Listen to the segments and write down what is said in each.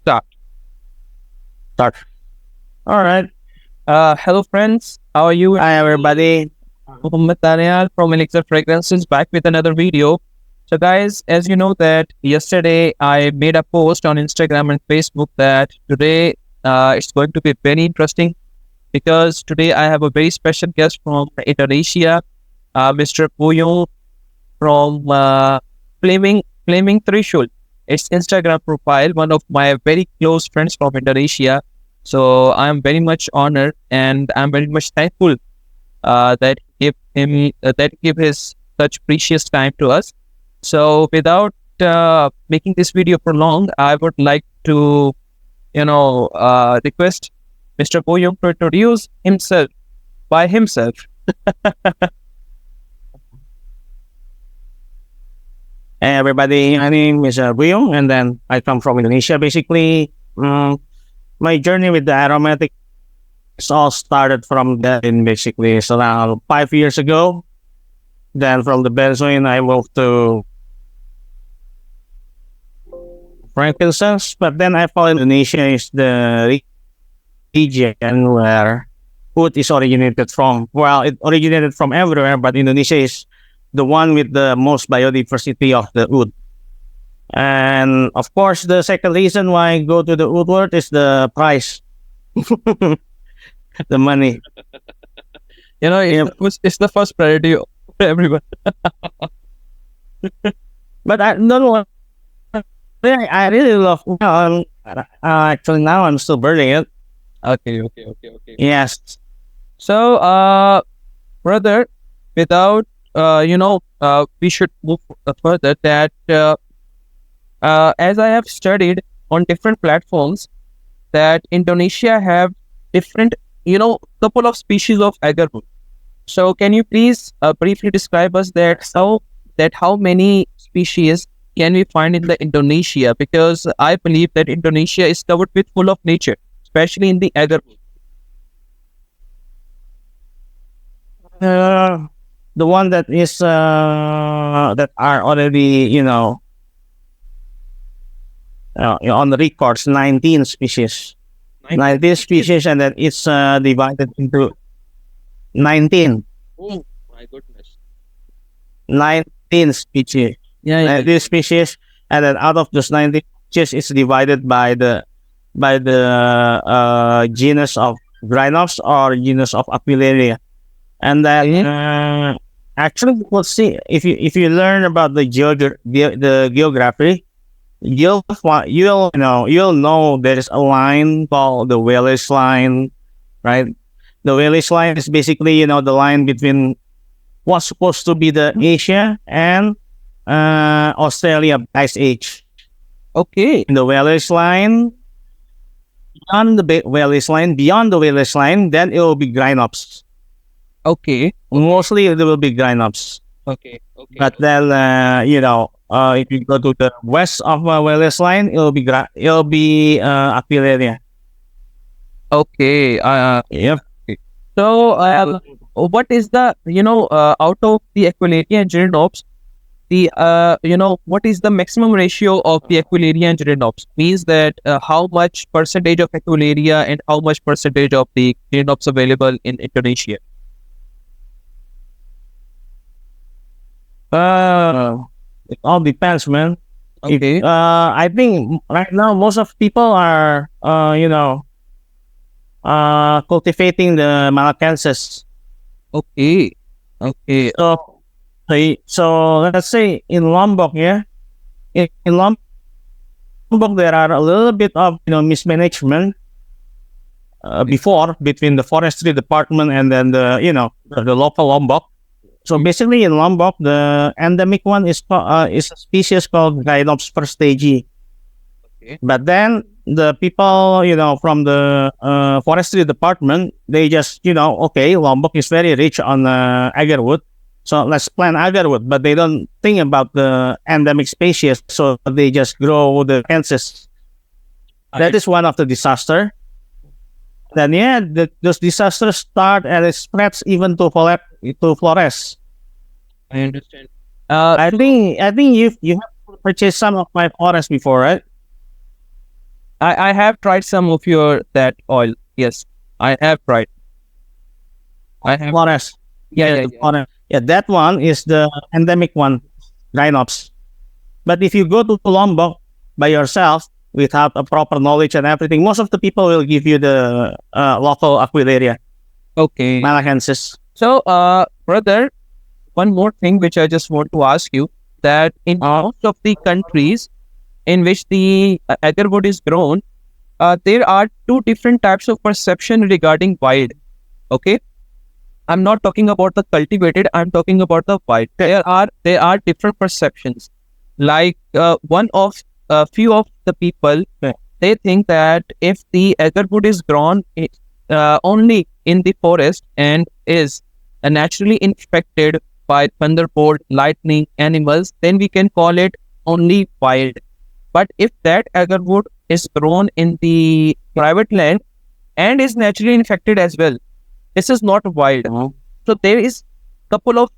Start. Start. All right. Hello, friends. How are you? Hi, everybody. Muhammad Daniel from Elixir Fragrances back with another video. So, guys, as you know that yesterday I made a post on Instagram and Facebook that today it's going to be very interesting because today I have a very special guest from Indonesia, Mr. Buyung from Flaming Trishul. It's Instagram profile, one of my very close friends from Indonesia. So I'm very much honored and I'm very much thankful that give his such precious time to us. So without making this video prolonged, I would like to request Mr. Boyong to introduce himself by himself. Hey, everybody. My name is Buyung, and then I come from Indonesia. Basically, my journey with the aromatics all started from that. Basically, it's around 5 years ago. Then from the benzoin, I moved to frankincense. But then I found Indonesia is the region where wood is originated from. Well, it originated from everywhere, but Indonesia is the one with the most biodiversity of the wood. And of course, the second reason why I go to the wood world is the price, the money. It's the first priority for everyone. But I don't know. I really love. Actually, now I'm still burning it. Okay. Yes. So, brother, without we should move further. That as I have studied on different platforms, that Indonesia have different, couple of species of agarwood. So, can you please briefly describe us how many species can we find in the Indonesia? Because I believe that Indonesia is covered with full of nature, especially in the agarwood. The one that is that are already on the records, 19 species. 19 species, and then it's divided into 19. Oh my goodness. 19 species. Yeah. 19 species, and then out of those 19 species, it's divided by the genus of Grynops or genus of Apilaria. And then actually, we'll see if you learn about the geography, you'll know there is a line called the Wales line, right? The Wales line is basically the line between what's supposed to be the Asia and Australia Ice Age. Okay. In the Wales line, beyond the Wales line, then it will be Grynops. Okay. Mostly there will be Grynops. Okay. But then if you go to the west of Wales line, it'll be Apilaria. Okay. Yep. So, what is the out of the Aquilaria and Gyrinops, what is the maximum ratio of the Aquilaria and Gyrinops? Means that how much percentage of Aquilaria and how much percentage of the Gyrinops available in Indonesia? It all depends, man. Okay. I think right now most of people are cultivating the Malakensis. Okay. So let's say in Lombok, in Lombok there are a little bit of mismanagement before between the forestry department and then the local Lombok. So basically in Lombok, the endemic one is a species called Grynops firstagi. Okay. But then the people, from the forestry department, they just, okay, Lombok is very rich on agarwood, so let's plant agarwood. But they don't think about the endemic species, so they just grow the fences. That is one of the disaster. Then those disasters start and it spreads even to Flores. I understand. I think you have purchased some of my forests before, right? I have tried some of your that oil. Yes, I have tried. I have. Flores. Yeah, Yeah, yeah, the yeah. Flores. Yeah, that one is the endemic one, Rhinops. But if you go to Lombok by yourself without a proper knowledge and everything, most of the people will give you the local Aquilaria, Okay. Malacensis. So, brother, one more thing which I just want to ask you, that in Uh, most of the countries in which the agarwood is grown, there are two different types of perception regarding wild. Okay, I'm not talking about the cultivated. I'm talking about the wild. There are different perceptions. Like one of few of the people, Okay. they think that if the agarwood is grown only in the forest and is naturally infected by thunderbolt, lightning, animals, then we can call it only wild. But if that agarwood is grown in the private land and is naturally infected as well, this is not wild. uh, So there is couple of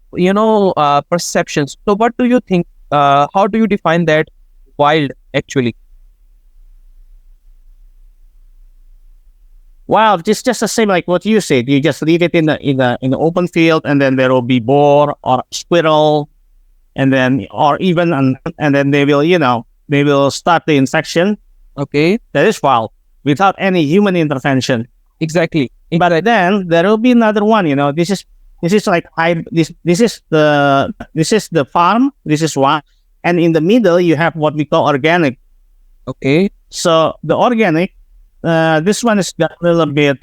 perceptions. So what do you think? How do you define that wild actually? Wow, just the same like what you said. You just leave it in the open field, and then there will be boar or squirrel, and then or even and then they will start the infection. Okay, That is wild without any human intervention. exactly. But then there will be another one. This is like this is the farm. This is one, and in the middle you have what we call organic. Okay, So the organic, this one is got a little bit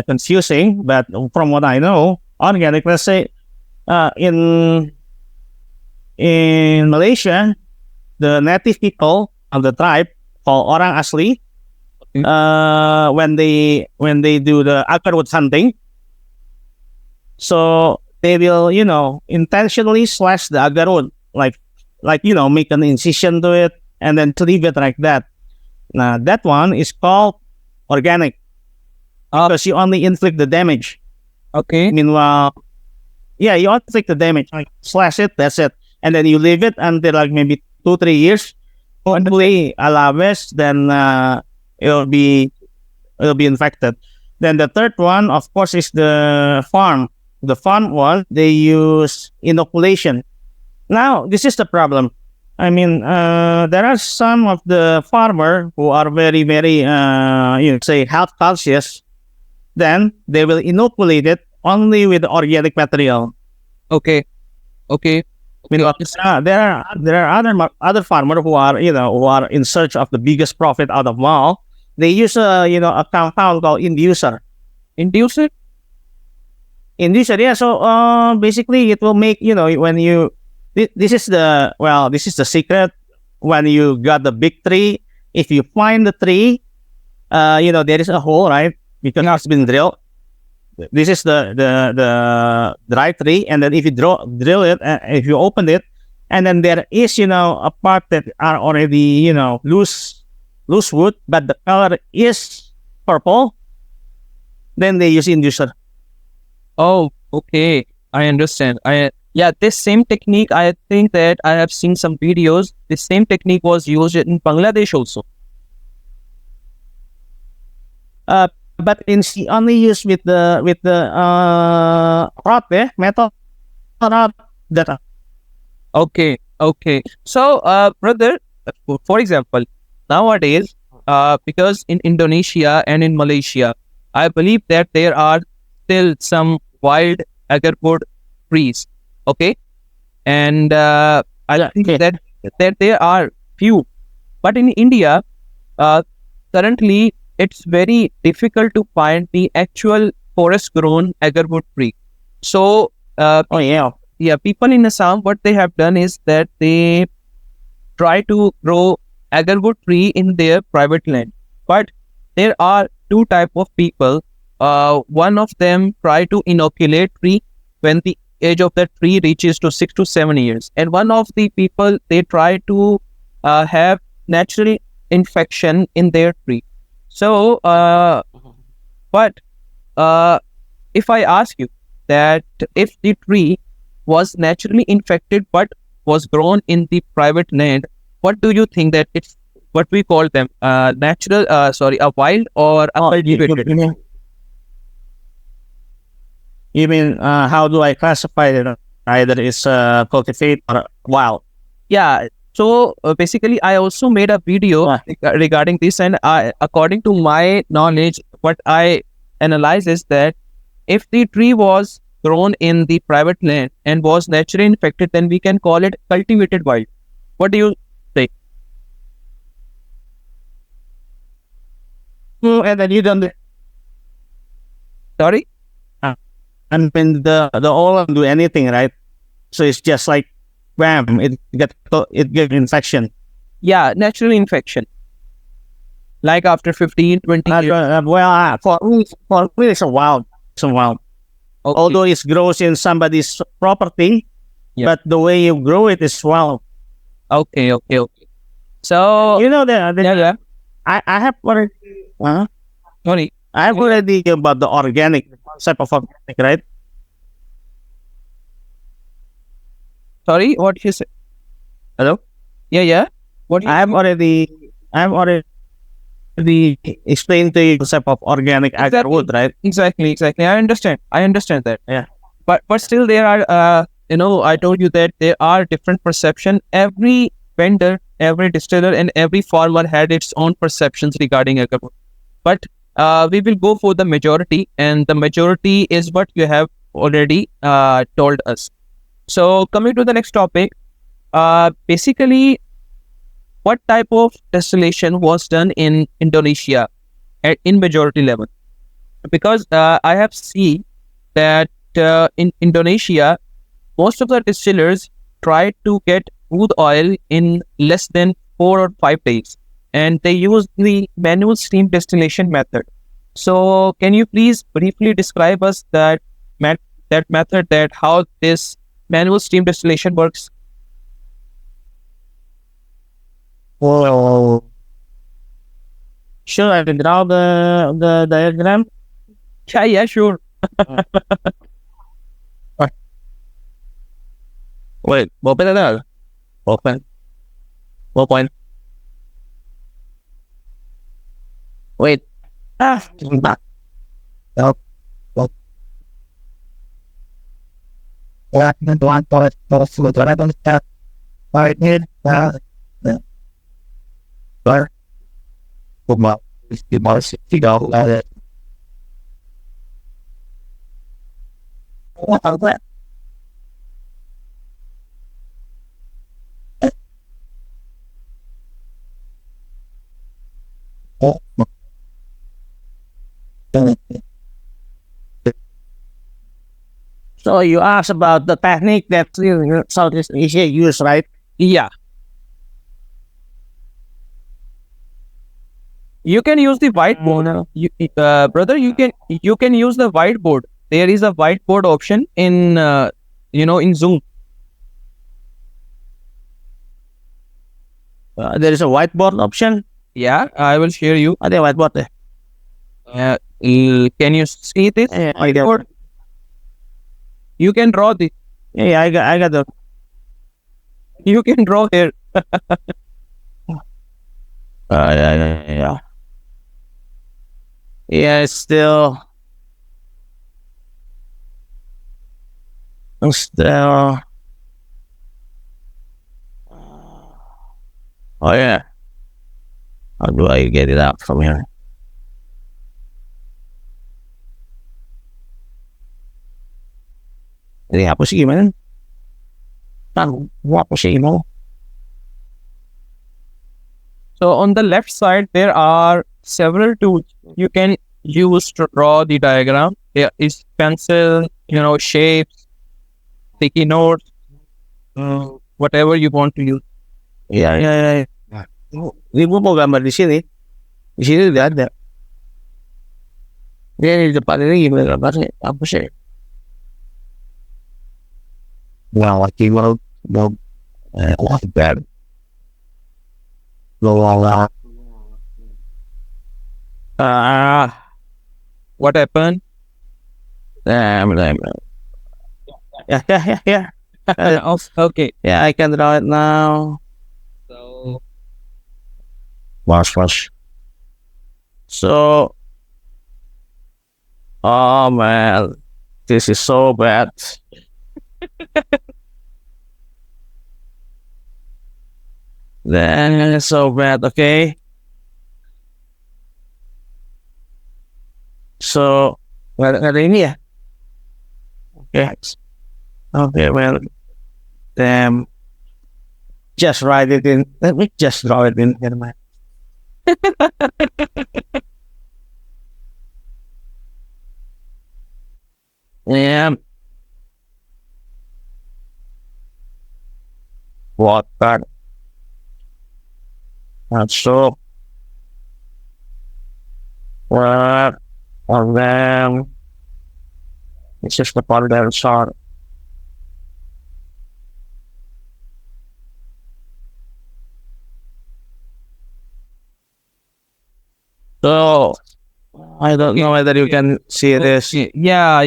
confusing. But from what I know, organic. Let's say in Malaysia, the native people of the tribe called orang asli, okay, when they do the agarwood hunting, so they will intentionally slash the agarwood, like make an incision to it and then to leave it like that. Now that one is called organic uh, because you only inflict the damage. okay, Meanwhile, yeah, you only inflict the damage, like slash it, that's it, and then you leave it until like maybe 2-3 years. Hopefully, alaves, then it'll be it'll be infected. Then the third one, of course, is the farm. The farm one, they use inoculation. Now, this is the problem. I mean, there are some of the farmer who are very, very, say, health conscious. Then they will inoculate it only with organic material. okay, okay. Meanwhile, there are other farmer who are in search of the biggest profit out of all. They use a compound called inducer. Induce it. Inducer, yeah. So basically, it will make when you this is the secret. When you got the big tree, if you find the tree, there is a hole, right? Because it's been drilled. This is the dry tree, and then if you drill it, if you open it, and then there is a part that are already loose wood, but the color is purple, then they use inducer. Oh, okay. I understand. Yeah, this same technique. I think that I have seen some videos. This same technique was used in Bangladesh also. But only used with the rod, metal rod that. Okay, okay. So, brother, for example, nowadays, because in Indonesia and in Malaysia, I believe that there are still some wild agarwood trees. Okay, and I Yeah, think okay. that there are few, but in India, uh, currently it's very difficult to find the actual forest-grown agarwood tree. So, Oh yeah. yeah, people in Assam, what they have done is that they try to grow agarwood tree in their private land. But there are two type of people. One of them try to inoculate tree when the age of that tree reaches to 6 to 7 years, and one of the people, they try to have natural infection in their tree. So, but if I ask you that if the tree was naturally infected but was grown in the private land, what do you think that it's what we call them, natural, sorry, a wild or a cultivated. You mean how do I classify it? Either it's cultivate or wild. Yeah. So basically, I also made a video Ah. regarding this, and according to my knowledge, what I analyze is that if the tree was grown in the private land and was naturally infected, then we can call it cultivated wild. What do you say? And then you don't. Sorry? And when the oil don't do anything, right? So it's just like bam, it get infection. Yeah, natural infection. Like after 15, 20 years. Well, for me, it's a wild. It's a wild. Okay. Although it grows in somebody's property, Yeah. but the way you grow it is wild. Okay. So, You know that yeah. I have already. Sorry. I have already about the organic concept of organic, right? Sorry, what you say? Hello. Yeah. What you I have already explained to you the concept of organic agarwood, right? Exactly. I understand that. Yeah. But still there are, I told you that there are different perception. Every vendor, every distiller, and every farmer had its own perceptions regarding agarwood. But we will go for the majority, and the majority is what you have already told us. So coming to the next topic, basically, what type of distillation was done in Indonesia in majority level? Because I have seen that in Indonesia, most of the distillers try to get oud oil in less than 4 or 5 days, and they use the manual steam distillation method. So, can you please briefly describe us that method, that how this manual steam distillation works? Well, sure, I can draw the diagram. Yeah, sure. Wait, open it up. Open. Wait. Back. Nope. So you asked about the technique that Southeast Asia use, right? Yeah. You can use the whiteboard. Brother, you can use the whiteboard. There is a whiteboard option in in Zoom. There is a whiteboard option. Yeah, I will share you. Ada whiteboard there. Can you see this whiteboard? You can draw this. Yeah, I got the. You can draw here. Yeah. Yeah, it's still. Oh yeah. How do I get it out from here? Ini apa sih gimana? Apa sih mau? So on the left side, there are several tools you can use to draw the diagram. There is pencil, shapes, sticky notes, whatever you want to use. Iya. Ini gue mau gambar di sini. Di sini tidak ada. Ini di depan ini gimana gambarnya? Apa sih? Well, like you will like that. What happened? Yeah. Okay. Yeah, I can draw it now. So Wash. So, oh man, this is so bad. Then it's so bad. Okay. So, ada ini ya? Okay. Okay, well, damn. Just write it in. Let me just draw it in. Never mind. Yeah. Water. So, what? And then, it's just the part that it's on. So, I don't know whether you can see this. Okay. Yeah.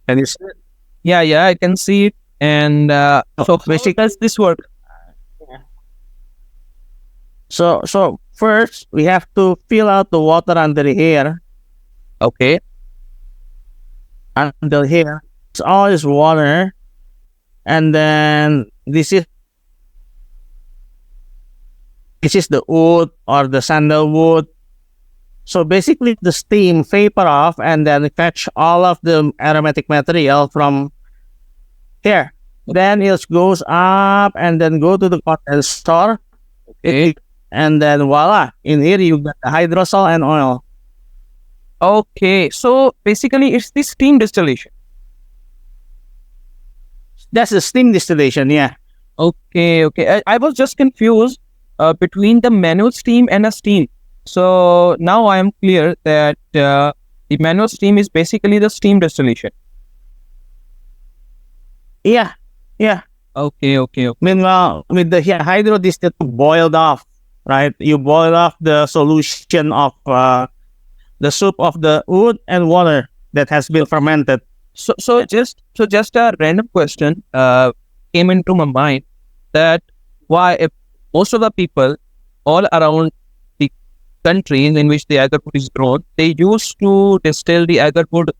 Can you see it? Yeah, I can see it. And so how basically, does this work? so first we have to fill out the water under here. Okay. Under here, it's all is water, and then this is the wood or the sandalwood. So basically, the steam vapor off and then fetch all of the aromatic material from here. Then it goes up and then go to the condenser. Okay. And then voila, in here you got the hydrosol and oil. Okay. So basically, it's the steam distillation. That's the steam distillation, yeah. Okay. I was just confused between the manual steam and a steam. So now I am clear that the manual steam is basically the steam distillation. Yeah. Okay. Meanwhile, with the hydro distill boiled off, right? You boil off the solution of the soup of the wood and water that has been fermented. So just a random question came into my mind that why if most of the people all around the countries in which the agarwood is grown, they used to distill the agarwood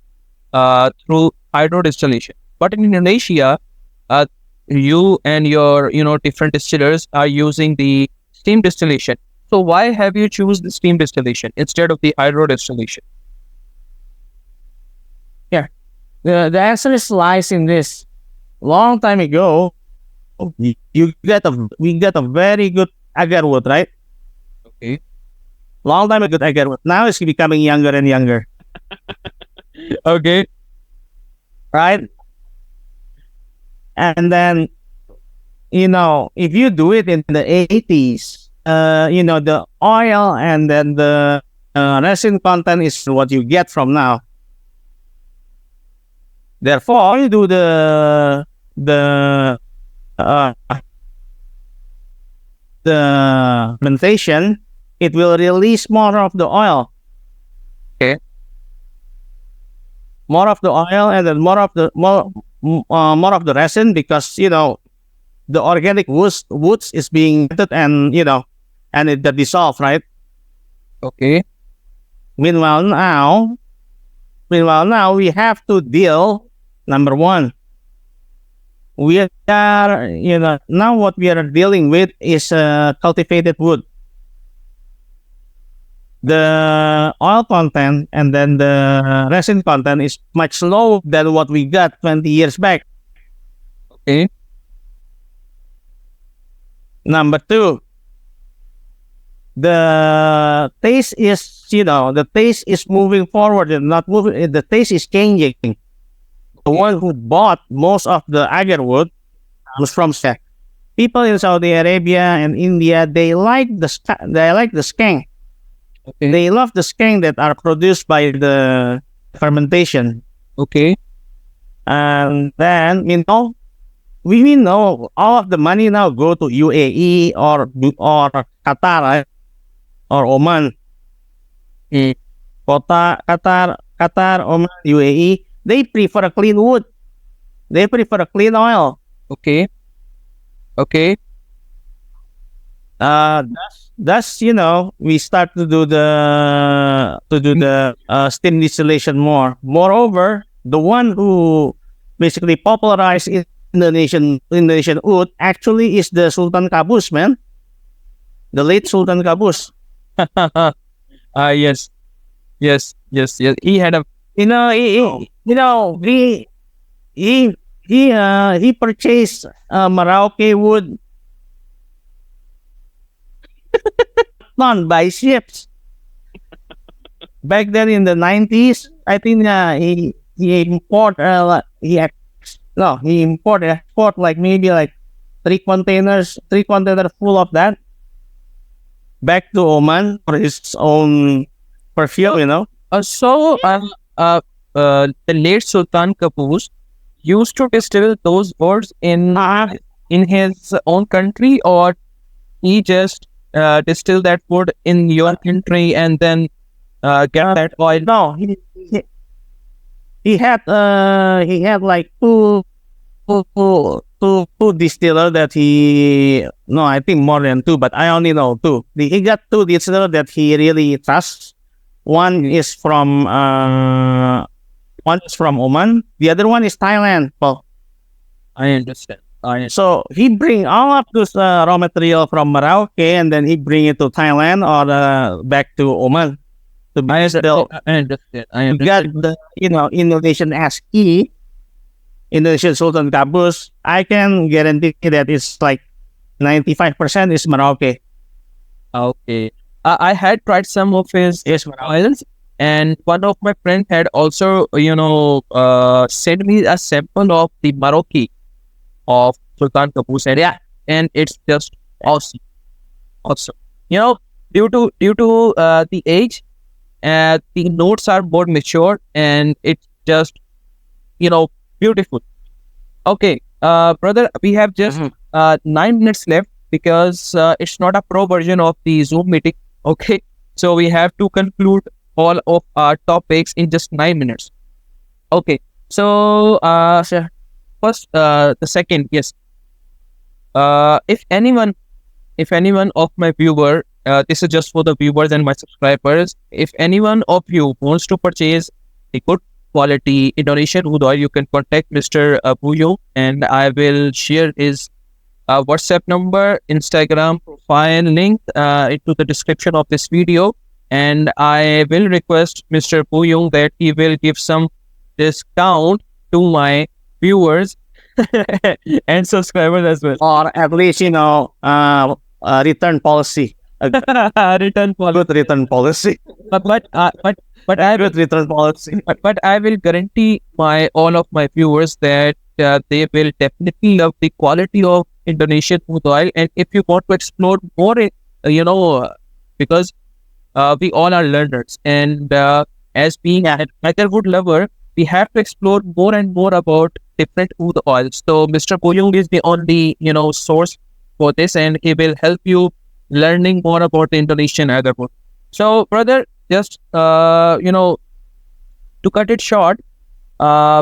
through hydro distillation. But in Indonesia, you and your different distillers are using the steam distillation. So why have you choose the steam distillation instead of the hydro distillation? The answer is lies in this. Long time ago, we get a very good agarwood, right? Okay. Long time ago, agarwood. Now it's becoming younger and younger. Okay. Right? And then, if you do it in the 80s, the oil and then the resin content is what you get from now. Therefore, you do the fermentation, it will release more of the oil. Okay. More of the oil and then more of the resin, because the organic woods is being heated and it dissolved, right? Okay. Meanwhile now we have to deal. Number one, we are now what we are dealing with is cultivated wood. The oil content and then the resin content is much lower than what we got 20 years back. Okay. Number two, the taste is moving forward and not moving. The taste is changing. The one who bought most of the agarwood was from people in Saudi Arabia and India. They like the skeng. Okay. They love the skeng that are produced by the fermentation. Okay. And then we know all of the money now go to UAE or Qatar, right? Or Oman. Qatar, Oman, UAE. They prefer a clean wood. They prefer a clean oil. Okay. That's we start to do the steam distillation more. Moreover, the one who basically popularized Indonesian oud actually is the Sultan Qaboos, man. The late Sultan Qaboos. Yes, yes. He had a You know, he purchased Merauke wood non by ships back then in the 90s. I think he import he import like maybe like three containers full of that back to Oman for his own perfume. so the late Sultan Qaboos used to distill those words in his own country, or he just distill that wood in your country and then get that oil. No, he had like two distiller that I think more than two, but I only know two. He got two distiller that he really trusts. One is from Oman. The other one is Thailand. Well, I understand. so he bring all of this raw material from Merauke, and then he bring it to Thailand or back to Oman to be distilled. I understand. You got the Indonesian ASCII, Indonesian Sultan Qaboos. I can guarantee that it's like 95% is Merauke. Okay. I had tried some of his Yes, Merauke. oils, and one of my friends had also, sent me a sample of the Marocchi of Sultan Qaboos, and it's just awesome, awesome. Due to the age, the notes are more mature, and it's just beautiful. Okay, brother, we have just Mhm. 9 minutes left because it's not a pro version of the Zoom meeting. Okay, so we have to conclude all of our topics in just 9 minutes. Okay, so first, the second, yes. If anyone of my viewer, this is just for the viewers and my subscribers. If anyone of you wants to purchase a good quality Indonesian Oud Oil, you can contact Mr. Buyung, and I will share his WhatsApp number, Instagram profile link into the description of this video. And I will request Mr. Buyung that he will give some discount to my viewers and subscribers as well. Or at least return policy. Return policy. Good return policy. But I will Good return policy. but I will guarantee all of my viewers that they will definitely love the quality of Indonesian Oud Oil. And if you want to explore more, because we all are learners, and as being an agarwood lover, we have to explore more and more about different oud oils. So Mr. Buyung is the only source for this, and he will help you learning more about the Indonesian agarwood. So, brother, just to cut it short,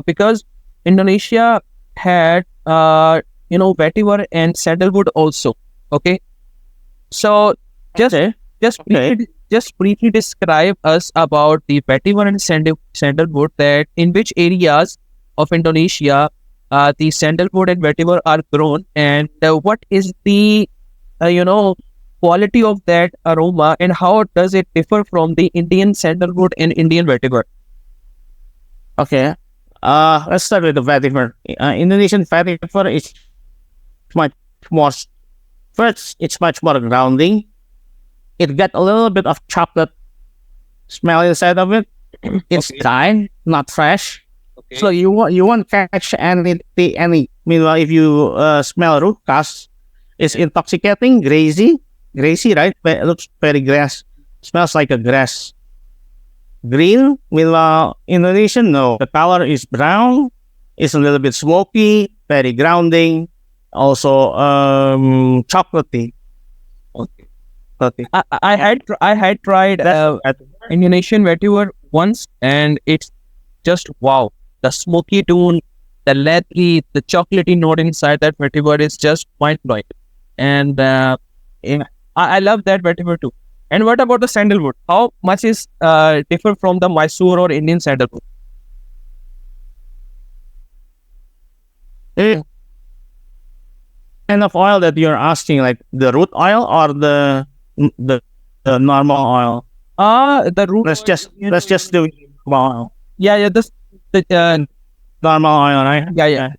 because Indonesia had vetiver and sandalwood also. Okay, so just Okay. just Okay. briefly describe us about the vetiver and sandalwood, that in which areas of Indonesia the sandalwood and vetiver are grown, and what is the quality of that aroma, and how does it differ from the Indian sandalwood and Indian vetiver? Okay. Let's start with the vetiver. Indonesian vetiver is much more. First, it's much more grounding. It got a little bit of chocolate smell inside of it. It's Okay. dry, not fresh. Okay. So you won't catch any. Meanwhile, if you smell rukas, it's intoxicating, grassy, right? But it looks very grass. Smells like a grass. Green, meanwhile, Indonesian, no. The color is brown. It's a little bit smoky, very grounding. Also, chocolatey. Okay. Chocolatey. I had tried Indonesian vetiver once, and it's just wow. The smoky tone, the leathery, the chocolatey note inside that vetiver is just mind blowing. And I love that vetiver too. And what about the sandalwood? How much is differ from the Mysore or Indian sandalwood? Eh, kind of oil that you're asking, like the root oil or the, the normal oil? The root. Let's just do normal oil. Yeah. The Normal oil, right? yeah.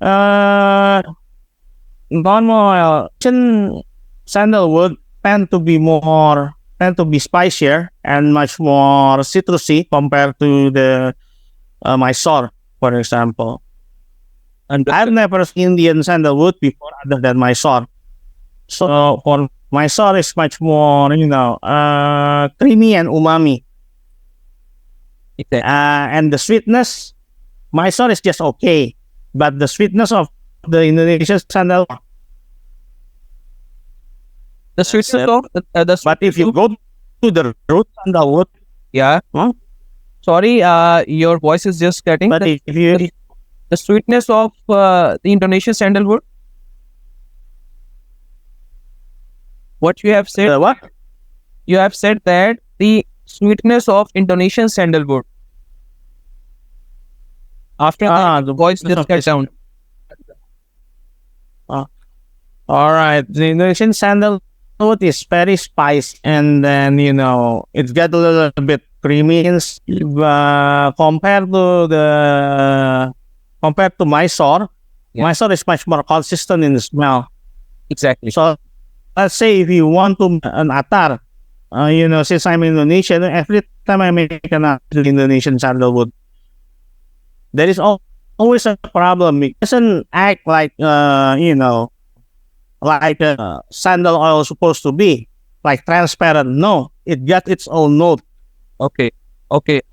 Uh, normal oil. Sandalwood tend to be spicier and much more citrusy compared to the Mysore, for example. And I've never seen Indian sandalwood before other than Mysore. So for Mysore is much more, creamy and umami. And the sweetness, Mysore is just okay. But the sweetness of the Indonesian sandalwood. the sweetness of But if you go to the root sandalwood, yeah. huh? Sorry, your voice is just cutting. But if you The sweetness of the Indonesian sandalwood. What you have said? what? You have said that the sweetness of Indonesian sandalwood. After that, The voice just cut down. All right. The Indonesian sandalwood is very spicy, and then it gets a little bit creamy compared to Mysore. Yeah. Mysore is much more consistent in the smell. Exactly. So let's say if you want to an atar, since I'm Indonesian, every time I make an Indonesian sandalwood, there is always a problem. It doesn't act like like sandal oil is supposed to be, like transparent. No, it got its own note. Okay.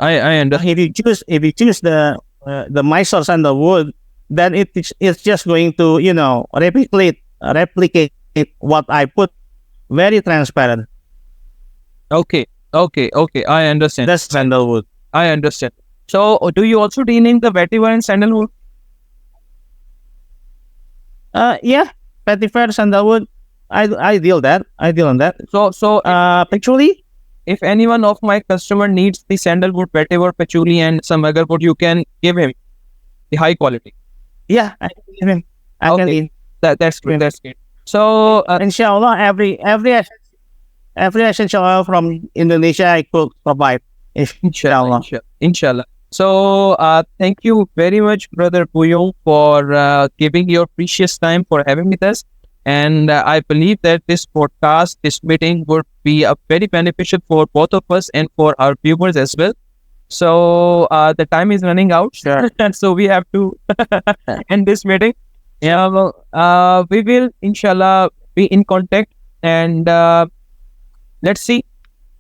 I understand. If you choose the Mysore sandalwood, then it's just going to replicate what I put, very transparent. Okay. I understand. That's sandalwood. I understand. So, do you also deal in the vetiver and sandalwood? Yeah, vetiver sandalwood. I deal on that. So Actually, if any one of my customer needs the sandalwood, vetiver, patchouli, and some agarwood, you can give him the high quality. yeah, I can give him. I can Okay. give. That's great. That's great. So, Inshallah, every essential oil from Indonesia I could provide. Inshallah. Inshallah. So, thank you very much, Brother Buyung, for giving your precious time for having with us. And I believe that this podcast, this meeting would be very beneficial for both of us and for our viewers as well. So, the time is running out. Sure. So, we have to end this meeting. Yeah, well, we will, inshallah, be in contact, and let's see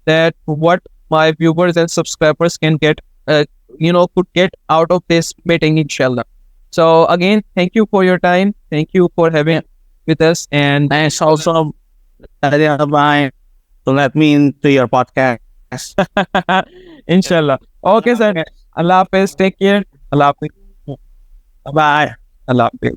that what my viewers and subscribers can get, could get out of this meeting, inshallah. So again, thank you for your time. Thank you for having with us, and Thanks also to let me into your podcast. inshallah. Okay, sir. Allah Hafiz. Take care. Allah Hafiz. Bye. Allah Hafiz.